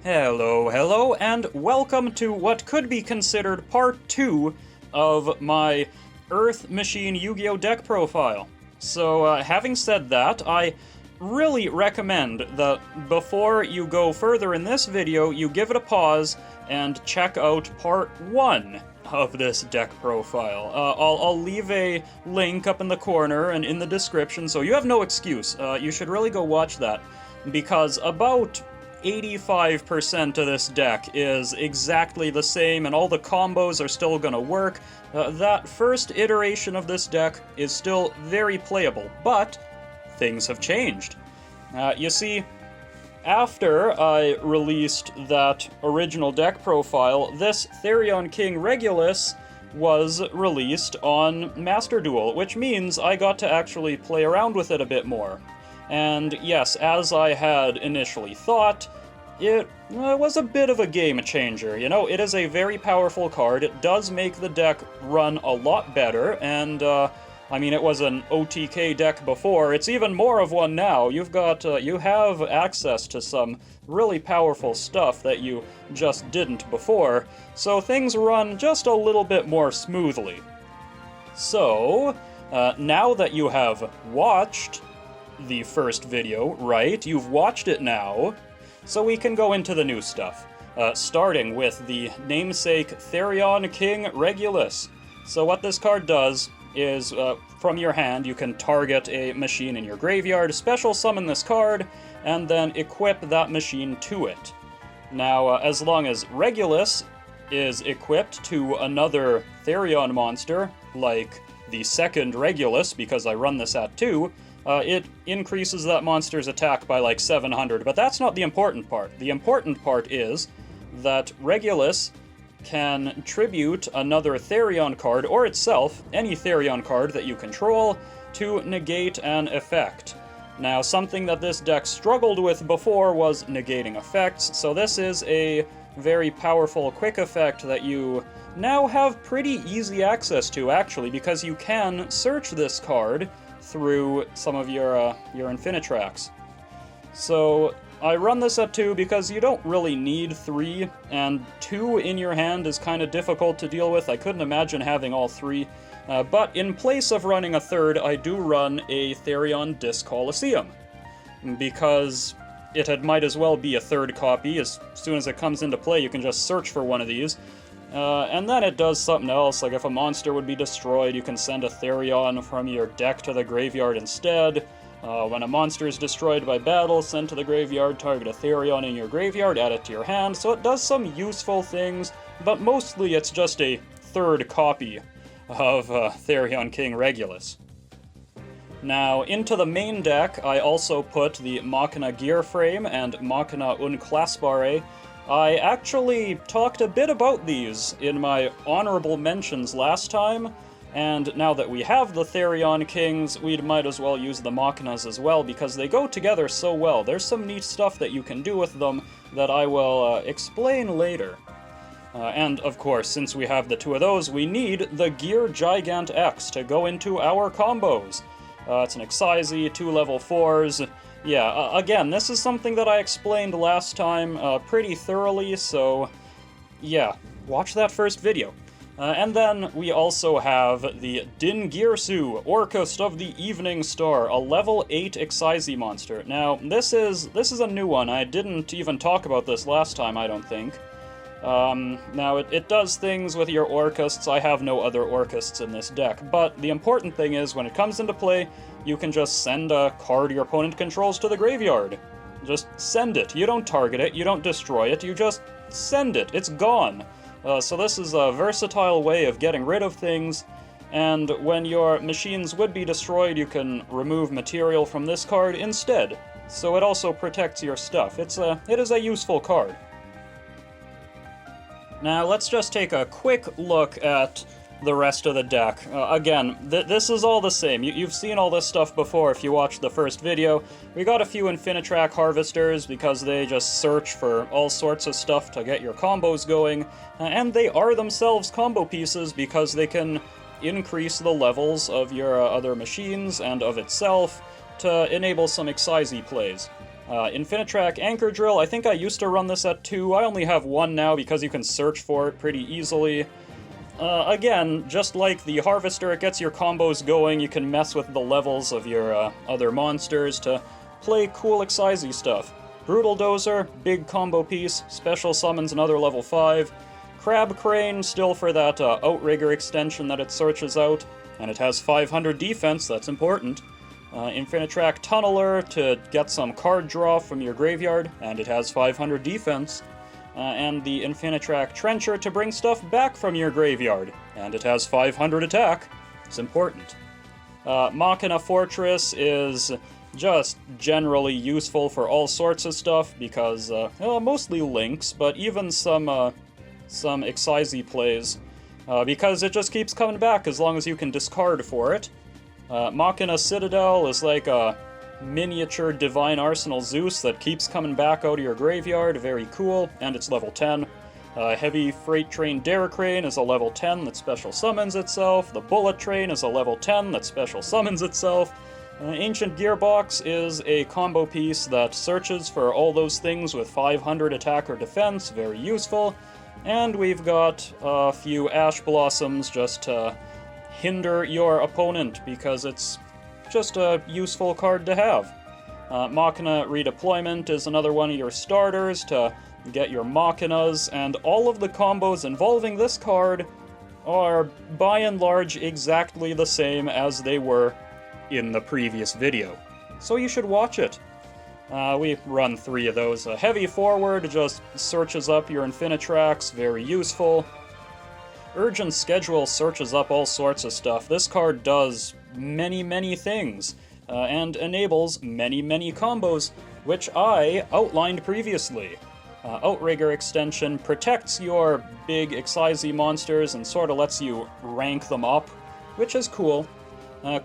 Hello, and welcome to what could be considered part 2 of my Earth Machine Yu-Gi-Oh! Deck profile. So, having said that, I really recommend that before you go further in this video, you give it a pause and check out part 1 of this deck profile. I'll leave a link up in the corner and in the description, so you have no excuse. You should really go watch that, because about 85% of this deck is exactly the same, and all the combos are still gonna work. That first iteration of this deck is still very playable, but things have changed. You see, after I released that original deck profile, this Therion King Regulus was released on Master Duel, which means I got to actually play around with it a bit more. And yes, as I had initially thought, it was a bit of a game changer. You know, it is a very powerful card. It does make the deck run a lot better, and I mean, it was an OTK deck before. It's even more of one now. You have access to some really powerful stuff that you just didn't before, so things run just a little bit more smoothly. So, now that you have watched the first video, right? You've watched it now, so we can go into the new stuff. Starting with the namesake Therion King Regulus. So what this card does is, from your hand, you can target a machine in your graveyard, special summon this card, and then equip that machine to it. Now, as long as Regulus is equipped to another Therion monster, like the second Regulus, because I run this at 2, it increases that monster's attack by like 700, but that's not the important part. The important part is that Regulus can tribute another Therion card, or itself, any Therion card that you control, to negate an effect. Now, something that this deck struggled with before was negating effects, so this is a very powerful quick effect that you now have pretty easy access to, actually, because you can search this card through some of your Infinitracks. So I run this at 2 because you don't really need 3, and 2 in your hand is kind of difficult to deal with. I couldn't imagine having all 3. But in place of running a third, I do run a Therion Disc Coliseum, because it might as well be a third copy. As soon as it comes into play, you can just search for one of these. And then it does something else, like if a monster would be destroyed, you can send a Therion from your deck to the graveyard instead. When a monster is destroyed by battle, sent to the graveyard, target a Therion in your graveyard, add it to your hand, so it does some useful things, but mostly it's just a third copy of Therion King Regulus. Now, into the main deck, I also put the Machina Gear Frame and Machina Unclaspbare. I actually talked a bit about these in my honorable mentions last time, and now that we have the Therion Kings, we might as well use the Machinas as well, because they go together so well. There's some neat stuff that you can do with them that I will explain later. And, of course, since we have the 2 of those, we need the Gear Gigant X to go into our combos. It's an Excisee, 2 level 4s. Yeah, again, this is something that I explained last time pretty thoroughly, so yeah, watch that first video. And then we also have the Din Girsu, Orcust of the Evening Star, a level 8 Excisee monster. Now, this is a new one. I didn't even talk about this last time, I don't think. Now, it does things with your Orcusts. I have no other Orcusts in this deck, but the important thing is, when it comes into play, you can just send a card your opponent controls to the graveyard. Just send it. You don't target it, you don't destroy it, you just send it. It's gone. So this is a versatile way of getting rid of things, and when your machines would be destroyed, you can remove material from this card instead. So it also protects your stuff. It is a useful card. Now, let's just take a quick look at the rest of the deck. Again, this is all the same. You've seen all this stuff before if you watched the first video. We got a few Infinitrack Harvesters because they just search for all sorts of stuff to get your combos going, and they are themselves combo pieces because they can increase the levels of your other machines and of itself to enable some Excise plays. Infinitrack Anchor Drill, I think I used to run this at 2. I only have 1 now because you can search for it pretty easily. Again, just like the Harvester, it gets your combos going. You can mess with the levels of your other monsters to play cool Excise stuff. Brutal Dozer, big combo piece, special summons another level 5. Crab Crane, still for that Outrigger extension that it searches out, and it has 500 defense, that's important. Infinitrack Tunneler to get some card draw from your graveyard, and it has 500 defense. And the Infinitrack Trencher to bring stuff back from your graveyard, and it has 500 attack. It's important. Machina Fortress is just generally useful for all sorts of stuff, because, mostly links, but even some Excise plays, because it just keeps coming back as long as you can discard for it. Machina Citadel is like a miniature Divine Arsenal Zeus that keeps coming back out of your graveyard, very cool, and it's level 10. Heavy Freight Train Derricrane is a level 10 that special summons itself. The Bullet Train is a level 10 that special summons itself. Ancient Gearbox is a combo piece that searches for all those things with 500 attack or defense, very useful. And we've got a few Ash Blossoms just to hinder your opponent, because it's just a useful card to have. Machina Redeployment is another one of your starters to get your Machinas, and all of the combos involving this card are, by and large, exactly the same as they were in the previous video. So you should watch it. We run 3 of those. Heavy Forward just searches up your Infinitracks, very useful. Urgent Schedule searches up all sorts of stuff. This card does many things, and enables many combos, which I outlined previously. Outrigger extension protects your big Excise monsters and sort of lets you rank them up, which is cool.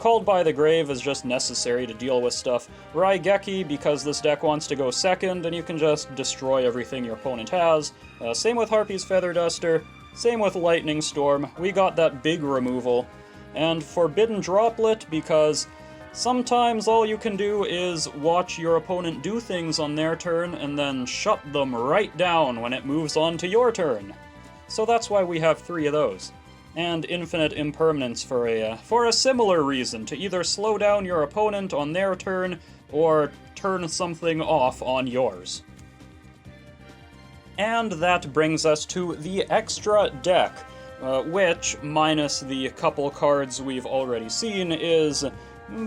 Called by the Grave is just necessary to deal with stuff. Raigeki, because this deck wants to go second, and you can just destroy everything your opponent has. Same with Harpy's Feather Duster. Same with Lightning Storm. We got that big removal. And Forbidden Droplet, because sometimes all you can do is watch your opponent do things on their turn and then shut them right down when it moves on to your turn. So that's why we have 3 of those. And Infinite Impermanence for a similar reason, to either slow down your opponent on their turn or turn something off on yours. And that brings us to the extra deck, which, minus the couple cards we've already seen, is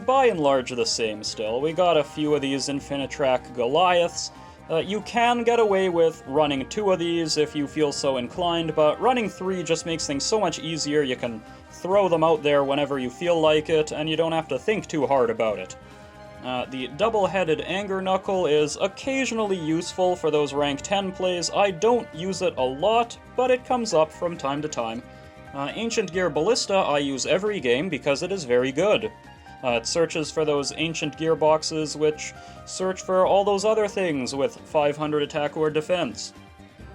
by and large the same still. We got a few of these Infinitrack Goliaths. You can get away with running 2 of these if you feel so inclined, but running 3 just makes things so much easier. You can throw them out there whenever you feel like it, and you don't have to think too hard about it. The double-headed Anger Knuckle is occasionally useful for those rank 10 plays. I don't use it a lot, but it comes up from time to time. Ancient Gear Ballista I use every game because it is very good. It searches for those Ancient Gearboxes, which search for all those other things with 500 attack or defense.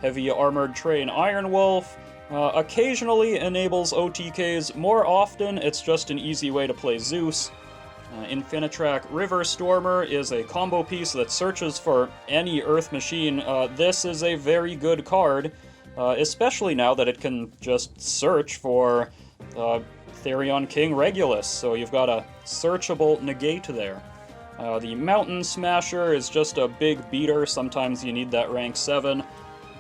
Heavy Armored Train Iron Wolf occasionally enables OTKs. More often, it's just an easy way to play Zeus. Infinitrack River Stormer is a combo piece that searches for any Earth Machine. This is a very good card, especially now that it can just search for Therion King Regulus, so you've got a searchable negate there. The Mountain Smasher is just a big beater, sometimes you need that rank 7.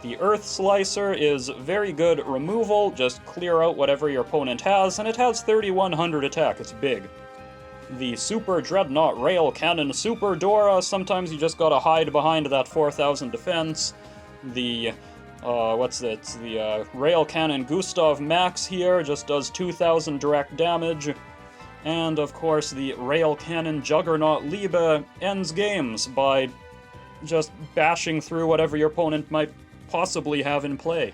The Earth Slicer is very good removal, just clear out whatever your opponent has, and it has 3100 attack, it's big. The Super Dreadnought Rail Cannon Super Dora, sometimes you just gotta hide behind that 4000 defense. The, the Rail Cannon Gustav Max here just does 2000 direct damage. And, of course, the Rail Cannon Juggernaut Liebe ends games by just bashing through whatever your opponent might possibly have in play.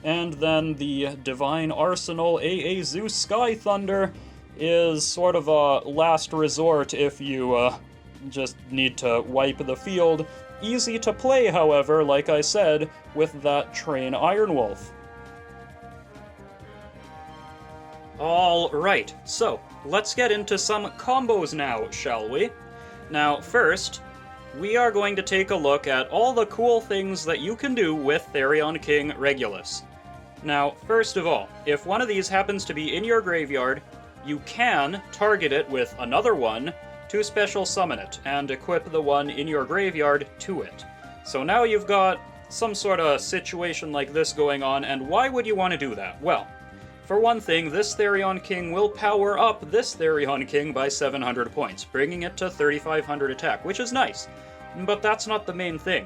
And then the Divine Arsenal AA Zeus Sky Thunder is sort of a last resort if you just need to wipe the field. Easy to play, however, like I said, with that Train Iron Wolf. Alright, so let's get into some combos now, shall we? Now, first, we are going to take a look at all the cool things that you can do with Therion King Regulus. Now, first of all, if one of these happens to be in your graveyard, you can target it with another one to special summon it, and equip the one in your graveyard to it. So now you've got some sort of situation like this going on, and why would you want to do that? Well, for one thing, this Therion King will power up this Therion King by 700 points, bringing it to 3,500 attack, which is nice. But that's not the main thing.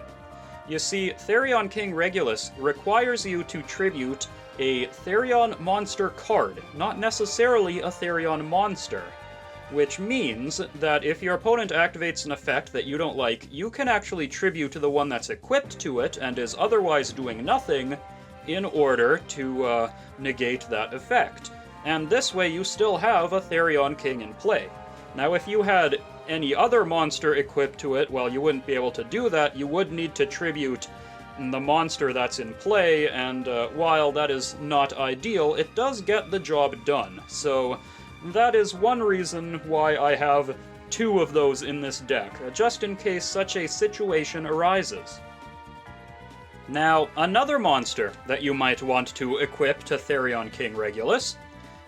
You see, Therion King Regulus requires you to tribute a Therion monster card, not necessarily a Therion monster. Which means that if your opponent activates an effect that you don't like, you can actually tribute to the one that's equipped to it and is otherwise doing nothing in order to negate that effect. And this way you still have a Therion King in play. Now if you had any other monster equipped to it, well, you wouldn't be able to do that. You would need to tribute the monster that's in play, and while that is not ideal, it does get the job done. So that is one reason why I have 2 of those in this deck, just in case such a situation arises. Now, another monster that you might want to equip to Therion King Regulus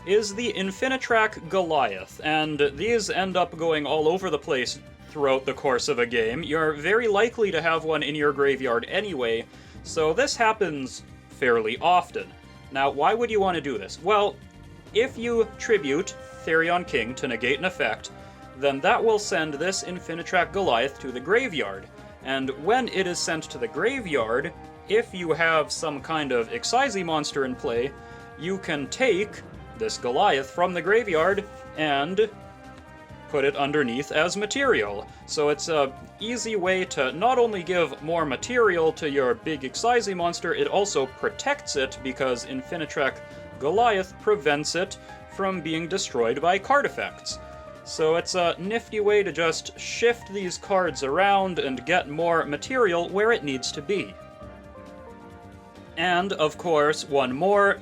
is the Infinitrack Goliath, and these end up going all over the place throughout the course of a game. You're very likely to have one in your graveyard anyway, so this happens fairly often. Now, why would you want to do this? Well, if you tribute Therion King to negate an effect, then that will send this Infinitrack Goliath to the graveyard, and when it is sent to the graveyard, if you have some kind of Excise monster in play, you can take this Goliath from the graveyard and put it underneath as material. So it's a easy way to not only give more material to your big Excise monster, it also protects it because Infinitrack Goliath prevents it from being destroyed by card effects. So it's a nifty way to just shift these cards around and get more material where it needs to be. And, of course, one more,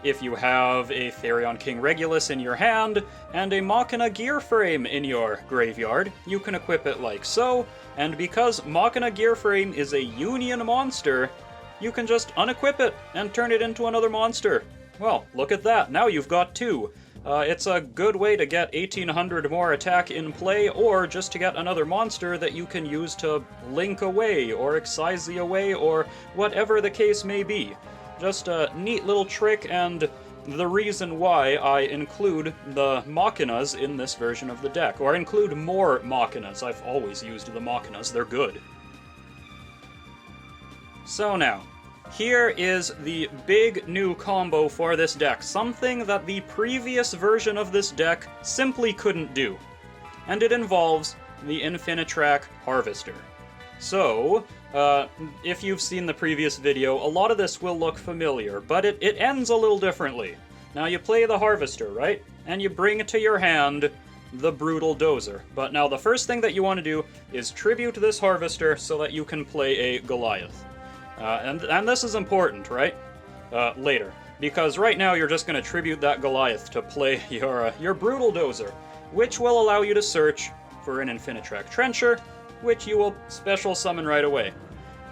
if you have a Therion King Regulus in your hand and a Machina Gear Frame in your graveyard, you can equip it like so, and because Machina Gear Frame is a Union monster, you can just unequip it and turn it into another monster. Well, look at that, now you've got 2. It's a good way to get 1,800 more attack in play, or just to get another monster that you can use to link away, or excise away, or whatever the case may be. Just a neat little trick, and the reason why I include the Machinas in this version of the deck, or include more Machinas. I've always used the Machinas, they're good. So now, here is the big new combo for this deck, something that the previous version of this deck simply couldn't do. And it involves the Infinitrack Harvester. So, if you've seen the previous video, a lot of this will look familiar, but it ends a little differently. Now you play the Harvester, right? And you bring to your hand the Brutal Dozer. But now the first thing that you want to do is tribute this Harvester so that you can play a Goliath. And this is important, right? Later. Because right now you're just going to tribute that Goliath to play your Brutal Dozer, which will allow you to search for an Infinitrack Trencher, which you will special summon right away.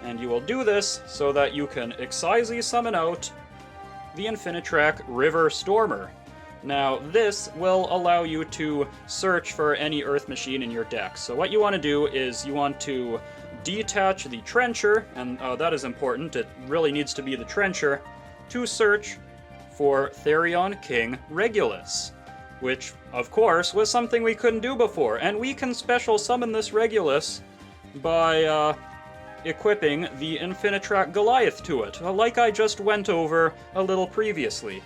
And you will do this so that you can Excise summon out the Infinitrack River Stormer. Now, this will allow you to search for any Earth Machine in your deck. So what you want to do is you want to detach the Trencher, and that is important, it really needs to be the Trencher, to search for Therion King Regulus, which, of course, was something we couldn't do before, and we can special summon this Regulus by equipping the Infinitrack Goliath to it, like I just went over a little previously.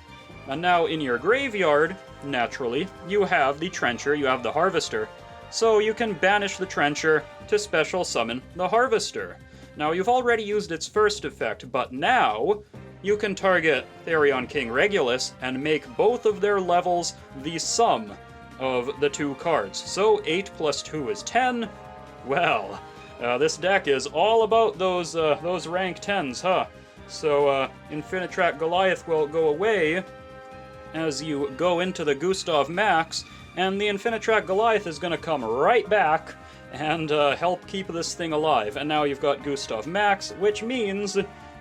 And now in your graveyard, naturally, you have the Trencher, you have the Harvester, so you can banish the Trencher to special summon the Harvester. Now, you've already used its first effect, but now you can target Therion King Regulus and make both of their levels the sum of the 2 cards. So 8 plus 2 is 10. Well, this deck is all about those rank 10s, huh? So Infinitrack Goliath will go away, as you go into the Gustav Max, and the Infinitrack Goliath is going to come right back and help keep this thing alive. And now you've got Gustav Max, which means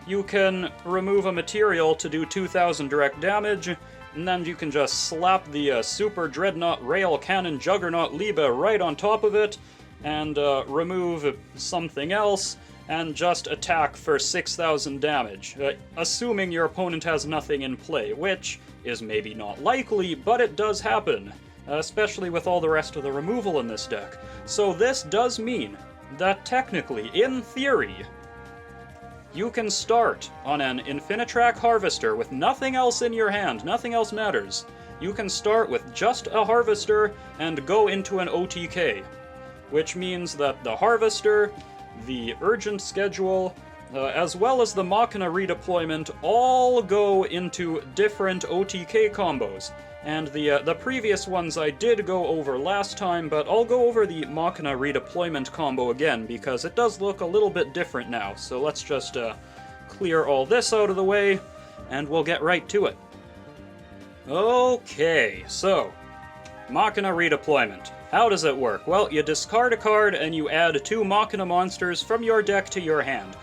you can remove a material to do 2,000 direct damage, and then you can just slap the Super Dreadnought Rail Cannon Juggernaut Liebe right on top of it, and remove something else, and just attack for 6,000 damage, assuming your opponent has nothing in play, which is maybe not likely, but it does happen, especially with all the rest of the removal in this deck. So this does mean that technically, in theory, you can start on an Infinitrack Harvester with nothing else in your hand, nothing else matters. You can start with just a Harvester and go into an OTK, which means that the Harvester, the Urgent Schedule, as well as the Machina Redeployment all go into different OTK combos. And the previous ones I did go over last time, but I'll go over the Machina Redeployment combo again, because it does look a little bit different now. So let's just clear all this out of the way, and we'll get right to it. Okay, so, Machina Redeployment. How does it work? Well, you discard a card and you add 2 Machina monsters from your deck to your hand.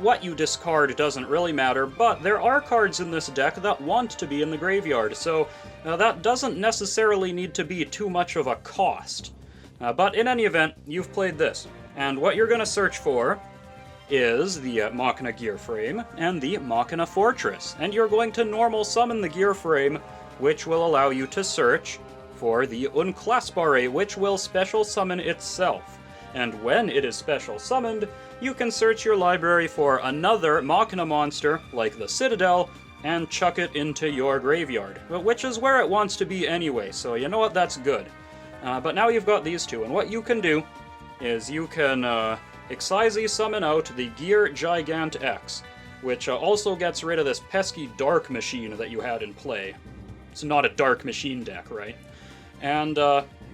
What you discard doesn't really matter, but there are cards in this deck that want to be in the graveyard, so that doesn't necessarily need to be too much of a cost. But in any event, you've played this, and what you're going to search for is the Machina Gear Frame and the Machina Fortress, and you're going to normal summon the Gear Frame, which will allow you to search for the Unclaspare, which will special summon itself. And when it is special summoned, you can search your library for another Machina monster, like the Citadel, and chuck it into your graveyard, which is where it wants to be anyway, so you know what, that's good. But now you've got these two, and what you can do is you can Excise summon out the Gear Gigant X, which also gets rid of this pesky Dark Machine that you had in play. It's not a Dark Machine deck, right? And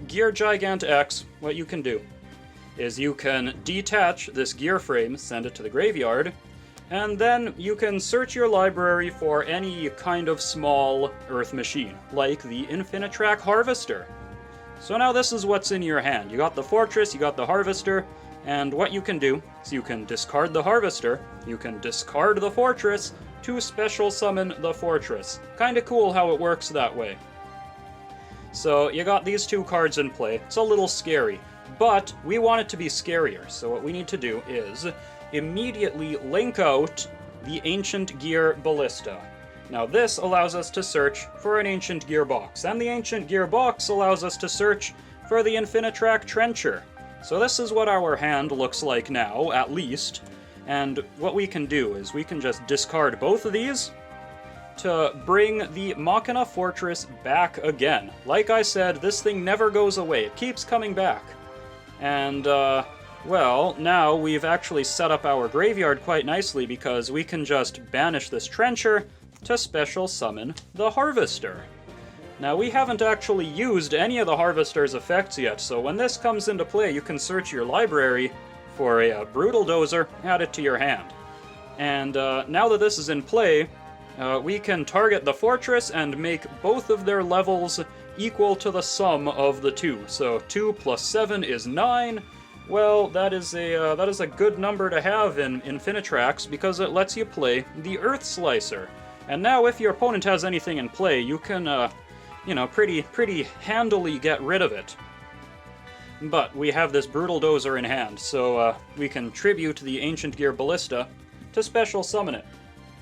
Gear Gigant X, what you can do is you can detach this gear frame, send it to the graveyard, and then you can search your library for any kind of small Earth Machine, like the Infinitrack Harvester. So now this is what's in your hand. You got the Fortress, you got the Harvester, and what you can do is you can discard the Harvester, you can discard the Fortress to special summon the Fortress. Kinda cool how it works that way. So you got these two cards in play. It's a little scary, but we want it to be scarier, so what we need to do is immediately link out the Ancient Gear Ballista. Now this allows us to search for an Ancient Gear box, and the Ancient Gear box allows us to search for the Infinitrack Trencher. So this is what our hand looks like now, at least, and what we can do is we can just discard both of these to bring the Machina Fortress back again. Like I said, this thing never goes away, it keeps coming back. And, well, now we've actually set up our graveyard quite nicely because we can just banish this Trencher to special summon the Harvester. Now, we haven't actually used any of the Harvester's effects yet, so when this comes into play, you can search your library for a Brutal Dozer, add it to your hand. And now that this is in play, we can target the Fortress and make both of their levels equal to the sum of the two. So 2 plus 7 is 9. Well, that is a good number to have in Infinitracks because it lets you play the Earth Slicer. And now if your opponent has anything in play, you can, you know, pretty handily get rid of it. But we have this Brutal Dozer in hand, so we can tribute the Ancient Gear Ballista to special summon it,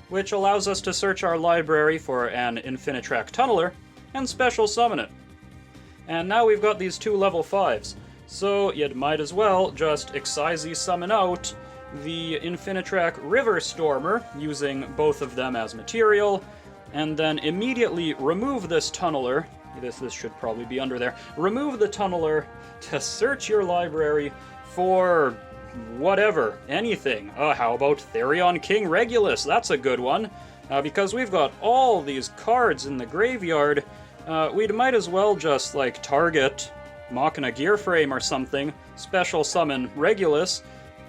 which allows us to search our library for an Infinitrack Tunneler and special summon it. And now we've got these two level 5s, so you might as well just Excise summon out the Infinitrack River Stormer, using both of them as material, and then immediately remove this Tunneler. This should probably be under there. Remove the Tunneler to search your library for whatever, anything. How about Therion King Regulus? That's a good one. Because we've got all these cards in the graveyard, we might as well just, like, target Machina Gear Frame or something, special summon Regulus,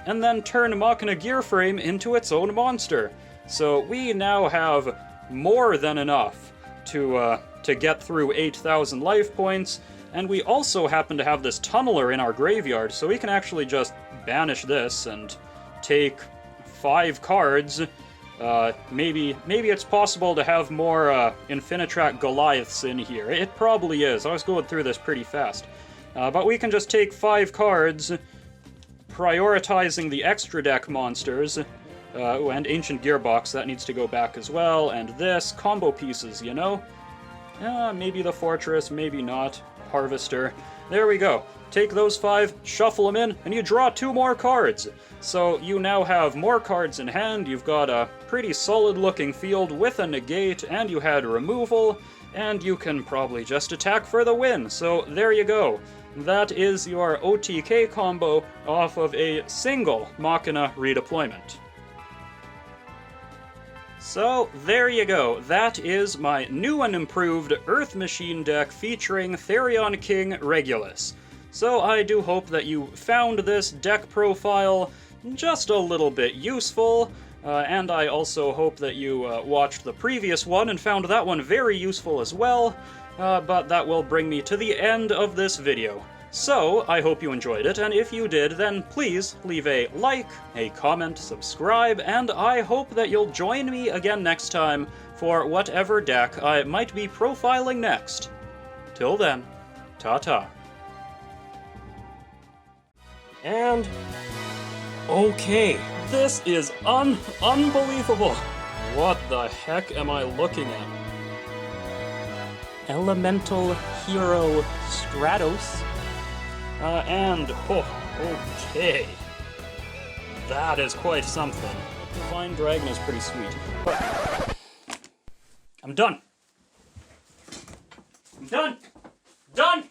and then turn Machina Gear Frame into its own monster. So we now have more than enough to to get through 8,000 life points, and we also happen to have this tunneler in our graveyard, so we can actually just banish this and take 5 cards. Maybe it's possible to have more Infinitrack Goliaths in here. It probably is. I was going through this pretty fast. But we can just take 5 cards, prioritizing the extra deck monsters, and Ancient Gearbox, that needs to go back as well, and this, combo pieces, you know? Maybe the Fortress, maybe not. Harvester. There we go. Take those 5, shuffle them in, and you draw 2 more cards. So you now have more cards in hand, you've got a pretty solid looking field with a negate, and you had removal, and you can probably just attack for the win. So there you go. That is your OTK combo off of a single Machina redeployment. So, there you go. That is my new and improved Earth Machine deck featuring Therion King Regulus. So I do hope that you found this deck profile just a little bit useful, and I also hope that you watched the previous one and found that one very useful as well, but that will bring me to the end of this video. So, I hope you enjoyed it, and if you did, then please leave a like, a comment, subscribe, and I hope that you'll join me again next time for whatever deck I might be profiling next. Till then, ta-ta. And... okay, this is unbelievable! What the heck am I looking at? Elemental Hero Stratos? Okay. That is quite something. Divine Dragon is pretty sweet. But I'm done. I'm done! Done!